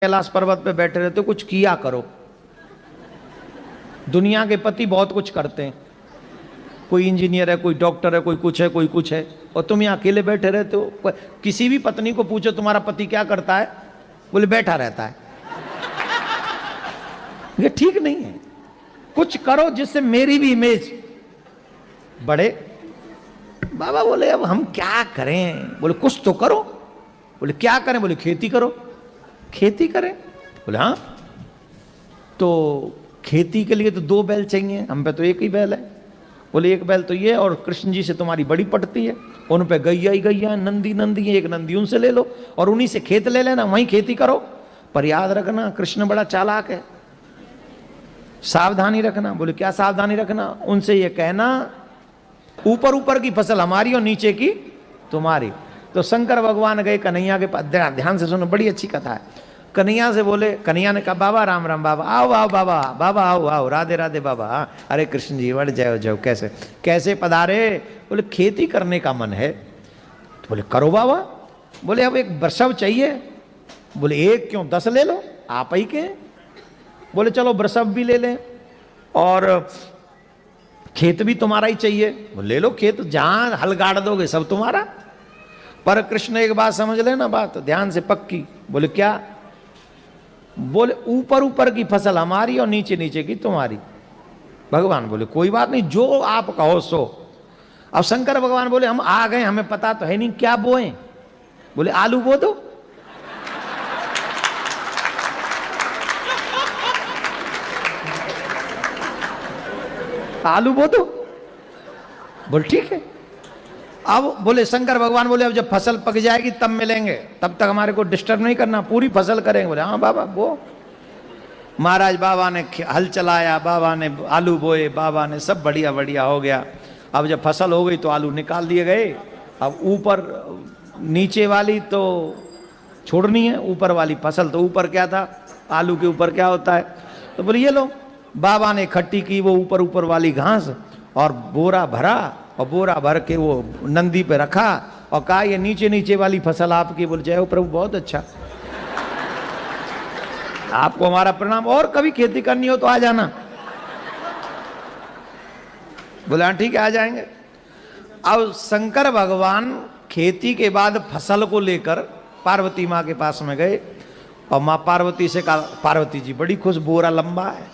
कैलाश पर्वत पे बैठे रहते हो, कुछ किया करो। दुनिया के पति बहुत कुछ करते हैं, कोई इंजीनियर है, कोई डॉक्टर है, कोई कुछ है, कोई कुछ है, और तुम यहाँ अकेले बैठे रहते हो। किसी भी पत्नी को पूछो तुम्हारा पति क्या करता है, बोले बैठा रहता है। ये ठीक नहीं है, कुछ करो जिससे मेरी भी इमेज बढ़े। बाबा बोले अब हम क्या करें, बोले कुछ तो करो। बोले क्या करें, बोले खेती करो। खेती करें, बोले हाँ। तो खेती के लिए तो 2 बैल चाहिए, हम पे तो एक ही बैल है। बोले एक बैल तो ये, और कृष्ण जी से तुम्हारी बड़ी पटती है, उन पे गैया ही गैया, नंदी नंदी है, एक नंदी उनसे ले लो और उन्हीं से खेत ले लेना, वहीं खेती करो। पर याद रखना कृष्ण बड़ा चालाक है, सावधानी रखना। बोले क्या सावधानी रखना, उनसे ये कहना ऊपर ऊपर की फसल हमारी और नीचे की तुम्हारी। तो शंकर भगवान गए कन्हैया के पास, ध्यान से सुनो, बड़ी अच्छी कथा है। कन्हैया से बोले, कन्हैया ने कहा बाबा राम राम, बाबा आओ आओ, बाबा बाबा आओ आओ, राधे राधे बाबा। अरे कृष्ण जी बढ़ जाओ जाओ, कैसे कैसे पधारे। बोले खेती करने का मन है। तो बोले करो बाबा। बोले अब एक बरसव चाहिए। बोले एक क्यों, 10 ले लो, आप ही के। बोले चलो बरसव भी ले लें और खेत भी तुम्हारा ही चाहिए। बोले ले लो खेत, जहां हल गाड़ दोगे सब तुम्हारा। पर कृष्ण एक बात समझ लेना, बात ध्यान से पक्की। बोले क्या, बोले ऊपर ऊपर की फसल हमारी और नीचे नीचे की तुम्हारी। भगवान बोले कोई बात नहीं, जो आप कहो सो। अब शंकर भगवान बोले हम आ गए, हमें पता तो है नहीं क्या बोए। बोले आलू बो दो। आलू बो दो। बोले ठीक है। अब बोले शंकर भगवान बोले अब जब फसल पक जाएगी तब मिलेंगे, तब तक हमारे को डिस्टर्ब नहीं करना, पूरी फसल करेंगे। बोले हाँ बाबा वो। महाराज बाबा ने हल चलाया, बाबा ने आलू बोए, बाबा ने सब बढ़िया बढ़िया हो गया। अब जब फसल हो गई तो आलू निकाल दिए गए। अब ऊपर नीचे वाली तो छोड़नी है, ऊपर वाली फसल। तो ऊपर क्या था, आलू के ऊपर क्या होता है। तो बोले ये लो। बाबा ने इकट्ठी की वो ऊपर ऊपर वाली घास और बोरा भरा, और बोरा भर के वो नंदी पे रखा और कहा ये नीचे नीचे वाली फसल आपकी। बोल जय हो प्रभु, बहुत अच्छा, आपको हमारा प्रणाम, और कभी खेती करनी हो तो आ जाना। बोला ठीक है आ जाएंगे। अब शंकर भगवान खेती के बाद फसल को लेकर पार्वती माँ के पास में गए और माँ पार्वती से कहा, पार्वती जी बड़ी खुश, बोरा लंबा है,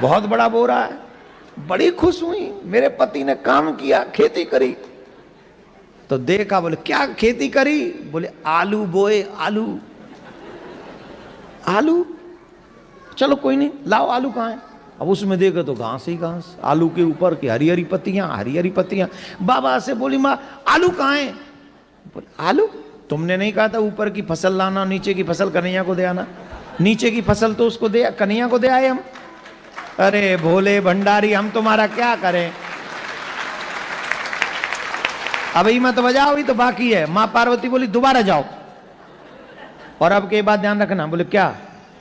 बहुत बड़ा बोरा है। बड़ी खुश हुई, मेरे पति ने काम किया, खेती करी। तो देखा, बोले क्या खेती करी। बोले आलू बोए। आलू आलू, चलो कोई नहीं, लाओ आलू कहाँ है। अब उसमें देखो तो घास ही घास, आलू के ऊपर की हरी हरी पत्तियां, हरी हरी पत्तियां। बाबा से बोली माँ आलू कहाँ है। बोले आलू, तुमने नहीं कहा था ऊपर की फसल लाना, नीचे की फसल कन्हैया को दे आना। नीचे की फसल तो उसको दे, कन्हैया को दे आए हम। अरे भोले भंडारी, हम तुम्हारा क्या करें। अब ही मत बजाओ, ही तो बाकी है। मां पार्वती बोली दोबारा जाओ, और अब के बाद ध्यान रखना। बोले क्या,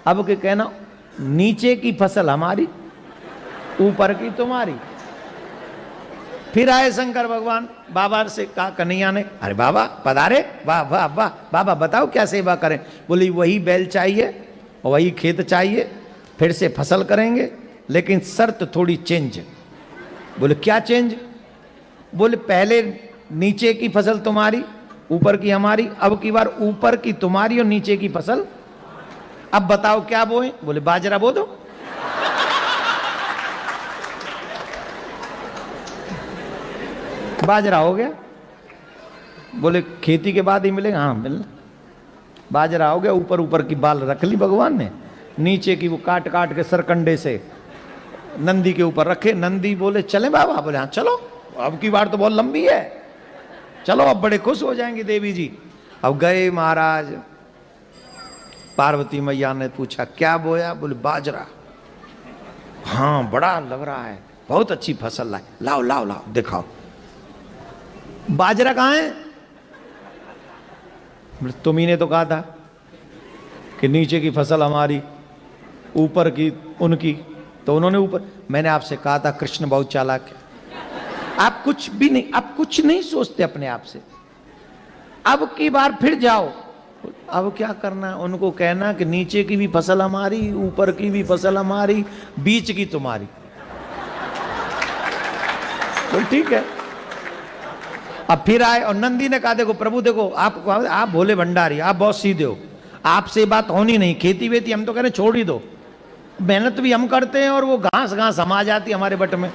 अब के कहना नीचे की फसल हमारी, ऊपर की तुम्हारी। फिर आए शंकर भगवान, बाबा से कहा कन्हैया ने, अरे बाबा पधारे, वाह वाह वाह, बाबा बताओ क्या सेवा करें। बोली वही बैल चाहिए और वही खेत चाहिए, फिर से फसल करेंगे, लेकिन शर्त थोड़ी चेंज। बोले क्या चेंज। बोले पहले नीचे की फसल तुम्हारी, ऊपर की हमारी, अब की बार ऊपर की तुम्हारी और नीचे की फसल। अब बताओ क्या बोए। बोले बाजरा बो दो। बाजरा हो गया। बोले खेती के बाद ही मिलेगा, हाँ मिलना। बाजरा हो गया, ऊपर ऊपर की बाल रख ली भगवान ने, नीचे की वो काट काट के सरकंडे से नंदी के ऊपर रखे। नंदी बोले चले बाबा। बोले हाँ चलो, अब की बार तो बहुत लंबी है, चलो अब बड़े खुश हो जाएंगे देवी जी। अब गए महाराज, पार्वती मैया ने पूछा क्या बोया। बोले बाजरा। हाँ बड़ा लग रहा है, बहुत अच्छी फसल लाए, लाओ लाओ लाओ दिखाओ। बाजरा कहाँ है। तुम्ही ने तो कहा था कि नीचे की फसल हमारी, ऊपर की उनकी। तो उन्होंने ऊपर, मैंने आपसे कहा था कृष्ण बहुत चालाक है, आप कुछ भी नहीं, आप कुछ नहीं सोचते अपने आप से। अब की बार फिर जाओ अब क्या करना है, उनको कहना कि नीचे की भी फसल हमारी, ऊपर की भी फसल हमारी, बीच की तुम्हारी। तो ठीक है। अब फिर आए और नंदी ने कहा देखो प्रभु देखो आप भोले भंडारी, आप बहुत सीधे हो, आपसे बात होनी नहीं, खेती वेती हम तो कह रहे छोड़ ही दो, मेहनत भी हम करते हैं और वो घास घास हम आ जाती है हमारे बट में,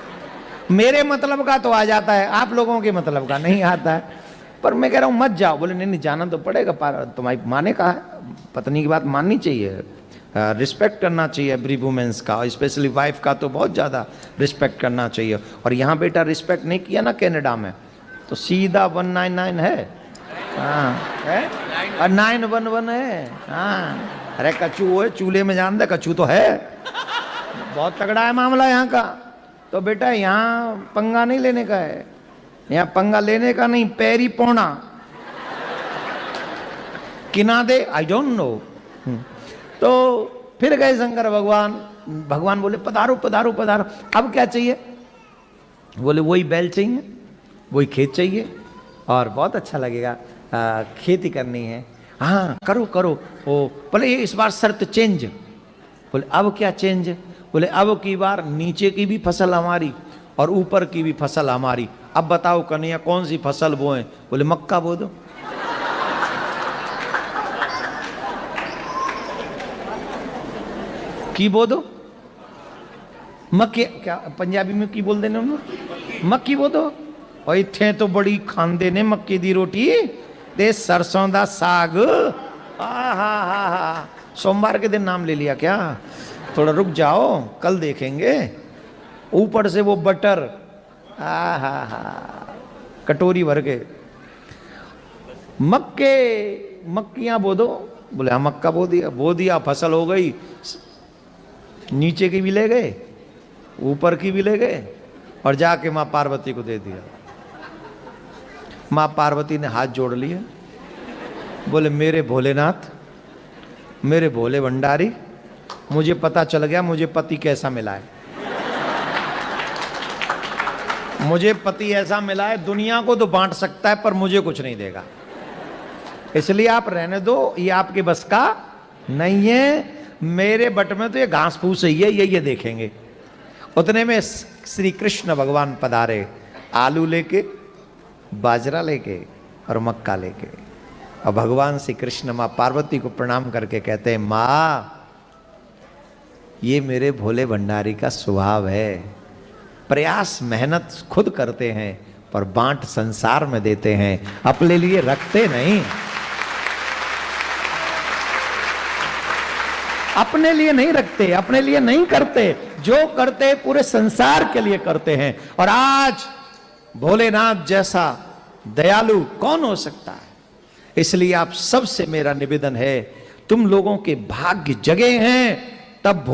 मेरे मतलब का तो आ जाता है, आप लोगों के मतलब का नहीं आता है। पर मैं कह रहा हूँ मत जाओ। बोले नहीं नहीं जाना तो पड़ेगा, तुम्हारी माँ ने कहा है, पत्नी की बात माननी चाहिए, रिस्पेक्ट करना चाहिए एवरी वुमेन्स का, स्पेशली वाइफ का तो बहुत ज़्यादा रिस्पेक्ट करना चाहिए। और यहाँ बेटा रिस्पेक्ट नहीं किया ना कनाडा में तो सीधा 199 है, हाँ है, और 911 है, हाँ। अरे कछू है चूल्हे में जान दे, कछू तो है, बहुत तगड़ा है मामला यहाँ का। तो बेटा यहाँ पंगा नहीं लेने का है, यहाँ पंगा लेने का नहीं, पैरी पौना किना दे आई डोंट नो। तो फिर गए शंकर भगवान, भगवान बोले पधारो पधारो पधारो, अब क्या चाहिए? बोले वही बैल चाहिए, वही खेत चाहिए और बहुत अच्छा लगेगा, खेती करनी है। हाँ करो करो। ओ बोले इस बार शर्त चेंज। बोले अब क्या चेंज? बोले अब की बार नीचे की भी फसल हमारी और ऊपर की भी फसल हमारी। अब बताओ कन्हैया कौन सी फसल बोए? बोले मक्का बो दो। की बो दो, मक्के, क्या पंजाबी में की बोल देने उन्होंने, मक्की बो दो। और इत्थे तो बड़ी खांदे ने मक्की दी रोटी ते सरसों दा साग। हा सोमवार के दिन नाम ले लिया क्या? थोड़ा रुक जाओ कल देखेंगे। ऊपर से वो बटर, हा कटोरी भर के। मक्कियां बो दो। बोले हाँ मक्का बो दिया, फसल हो गई, नीचे की भी ले गए ऊपर की भी ले गए और जाके माँ पार्वती को दे दिया। माँ पार्वती ने हाथ जोड़ लिए, बोले मेरे भोलेनाथ, मेरे भोले भंडारी, मुझे पता चल गया मुझे पति कैसा मिला है। मुझे पति ऐसा मिला है दुनिया को तो बांट सकता है पर मुझे कुछ नहीं देगा, इसलिए आप रहने दो, ये आपके बस का नहीं है। मेरे बट में तो ये घास फूस ही है, ये देखेंगे। उतने में श्री कृष्ण भगवान पधारे, आलू लेके, बाजरा लेके और मक्का लेके। और भगवान श्री कृष्ण माँ पार्वती को प्रणाम करके कहते हैं माँ ये मेरे भोले भंडारी का स्वभाव है, प्रयास मेहनत खुद करते हैं पर बांट संसार में देते हैं, अपने लिए रखते नहीं, अपने लिए नहीं रखते, अपने लिए नहीं करते, जो करते पूरे संसार के लिए करते हैं। और आज भोलेनाथ जैसा दयालु कौन हो सकता है? इसलिए आप सबसे मेरा निवेदन है, तुम लोगों के भाग्य जगे हैं तब